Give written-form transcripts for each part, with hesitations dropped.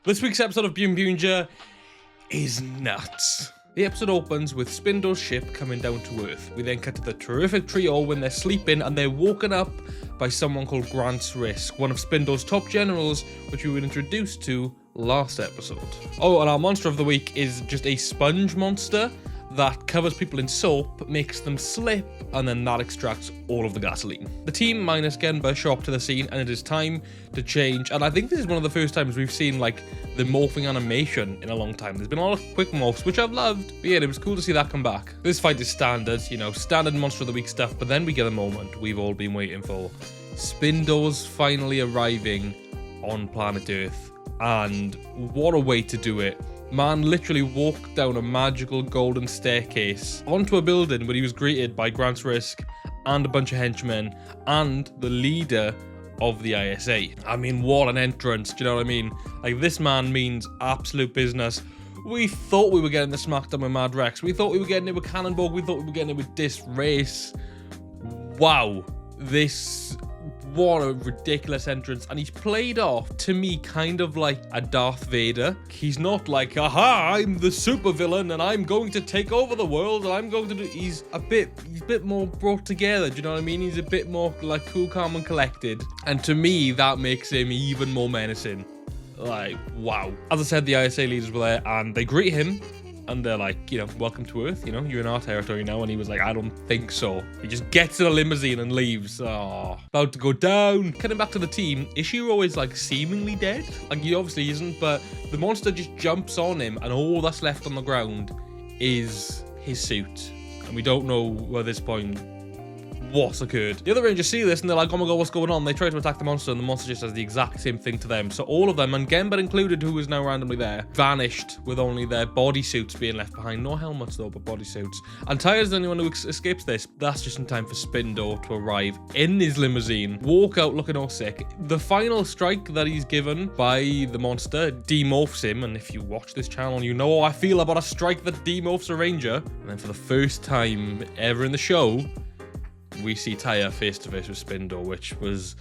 This week's episode of Boonboomger is nuts. The episode opens with Spindor's ship coming down to Earth. We then cut to the terrific trio when they're sleeping and they're woken up by someone called Grant's Risk, one of Spindor's top generals, which we were introduced to last episode. Oh, and our monster of the week is just a sponge monster that covers people in soap, makes them slip, and then that extracts all of the gasoline. The team minus Genba show up to the scene, and it is time to change. And I think this is one of the first times we've seen like the morphing animation in a long time. There's been a lot of quick morphs, which I've loved. But yeah, it was cool to see that come back. This fight is standard, you know, standard monster of the week stuff. But then we get a moment we've all been waiting for. Spindor's finally arriving on planet Earth, and what a way to do it. Man literally walked down a magical golden staircase onto a building where he was greeted by Grant's Risk and a bunch of henchmen and the leader of the ISA. I mean, what an entrance, do you know what I mean? Like, this man means absolute business. We thought we were getting the smackdown with Mad Rex. We thought we were getting it with Cannonball. We thought we were getting it with Disrace. Wow. What a ridiculous entrance. And he's played off, to me, kind of like a Darth Vader. He's not like, aha, I'm the supervillain and I'm going to take over the world and I'm going to do... He's a bit more brought together, do you know what I mean? He's a bit more like cool, calm and collected. And to me, that makes him even more menacing. Like, wow. As I said, the ISA leaders were there and they greet him. And they're like, you know, welcome to Earth, you know, you're in our territory now. And he was like, I don't think so. He just gets in a limousine and leaves. Oh, about to go down. Cutting back to the team, Ishiro is like seemingly dead. Like, he obviously isn't, but the monster just jumps on him and all that's left on the ground is his suit. And we don't know at this point what's occurred. The other Rangers see this and they're like, oh my god, what's going on? They try to attack the monster and the monster just does the exact same thing to them. So all of them, and Genba included, who is now randomly there, vanished with only their bodysuits being left behind. No helmets though, but bodysuits. And Tyre's the only one who escapes this. That's just in time for Spindor to arrive in his limousine, walk out looking all sick. The final strike that he's given by the monster demorphs him, and if you watch this channel, you know how I feel about a strike that demorphs a ranger. And then for the first time ever in the show, we see Tyre face to face with Spindor, which was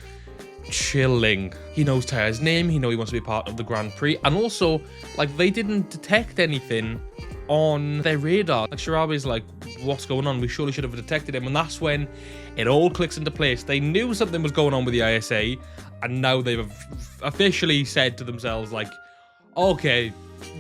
chilling. He knows Tyre's name, he knows he wants to be part of the Grand Prix, and also, like, they didn't detect anything on their radar. Like, Shirabe's like, what's going on? We surely should have detected him, and that's when it all clicks into place. They knew something was going on with the ISA, and now they've officially said to themselves, like, okay,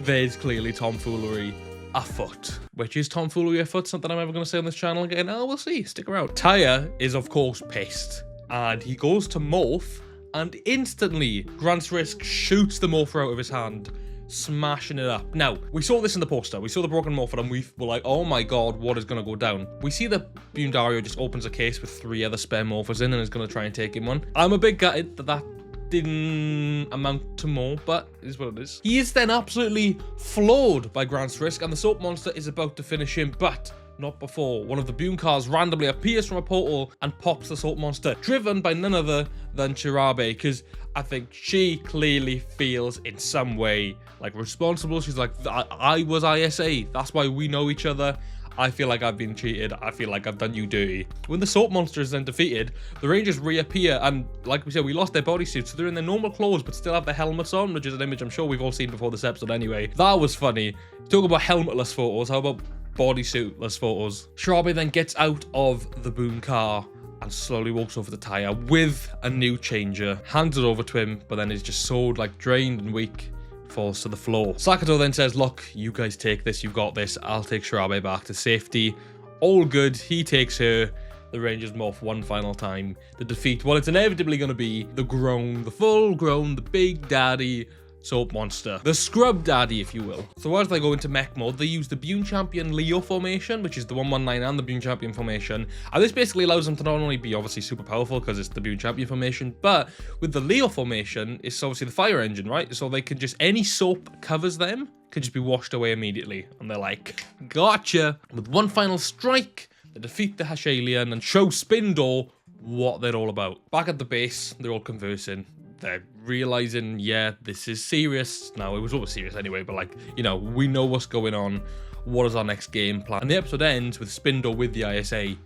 there's clearly tomfoolery afoot. Which is tomfoolery afoot something I'm ever going to say on this channel again? Oh, we'll see. Stick around. Tyre is, of course, pissed. And he goes to morph, and instantly, Grant's Risk shoots the morpher out of his hand, smashing it up. Now, we saw this in the poster. We saw the broken morpher, and we were like, oh my god, what is going to go down? We see that Bundario just opens a case with 3 other spare morphers in and is going to try and take him one. I'm a bit gutted that didn't amount to more, but it is what it is. He is then absolutely floored by Grant's Risk, and the soap monster is about to finish him, but not before one of the Boon cars randomly appears from a portal and pops the soap monster, driven by none other than Shirabe, because I think she clearly feels in some way like responsible. She's like, I was ISA, that's why we know each other. I feel like I've been cheated. I feel like I've done you dirty. When the soap monster is then defeated, the Rangers reappear, and like we said, we lost their bodysuits, so they're in their normal clothes, but still have their helmets on, which is an image I'm sure we've all seen before this episode anyway. That was funny. Talk about helmetless photos. How about bodysuitless photos? Shirabe then gets out of the Boon car and slowly walks over to Tyre with a new changer, hands it over to him, but then is just so like drained and weak, falls to the floor. Sakato then says, look, you guys take this, you got this, I'll take Shirabe back to safety. All good, he takes her. The Rangers morph one final time. The defeat, well, it's inevitably going to be the grown, the full grown, the big daddy soap monster. The scrub daddy, if you will. So as they go into mech mode, they use the Boon Champion Leo formation, which is the 119 and the Boon Champion formation. And this basically allows them to not only be obviously super powerful because it's the Boon Champion formation, but with the Leo formation, it's obviously the fire engine, right? So they can just, any soap covers them, can just be washed away immediately. And they're like, gotcha. With one final strike, they defeat the Hashalian and show Spindor what they're all about. Back at the base, they're all conversing. They're realizing, yeah, this is serious. Now, it was always serious anyway, but like, you know, we know what's going on. What is our next game plan? And the episode ends with Spindor with the ISA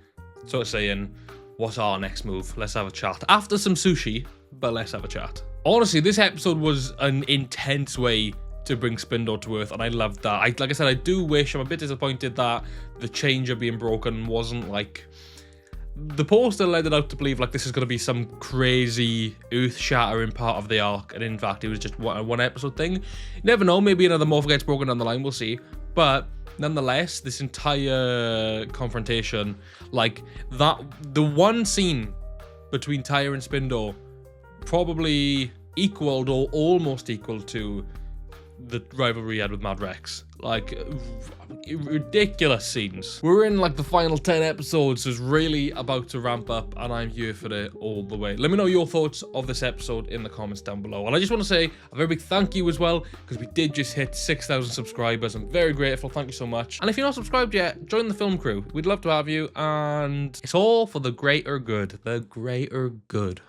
sort of saying, what's our next move? Let's have a chat. After some sushi, but let's have a chat. Honestly, this episode was an intense way to bring Spindor to Earth, and I loved that. Like I said, I do wish, I'm a bit disappointed that the changer being broken wasn't like... The poster led it out to believe like this is going to be some crazy earth-shattering part of the arc, and in fact, it was just one episode thing. You never know, maybe another morph gets broken down the line, we'll see. But nonetheless, this entire confrontation, like that, the one scene between Tyre and Spindor probably equaled or almost equal to the rivalry he had with Mad Rex. Like, ridiculous scenes. We're in like the final 10 episodes, so it's really about to ramp up, and I'm here for it all the way. Let me know your thoughts of this episode in the comments down below. And I just want to say a very big thank you as well, because we did just hit 6,000 subscribers. I'm very grateful. Thank you so much. And if you're not subscribed yet, join the film crew. We'd love to have you, and it's all for the greater good. The greater good.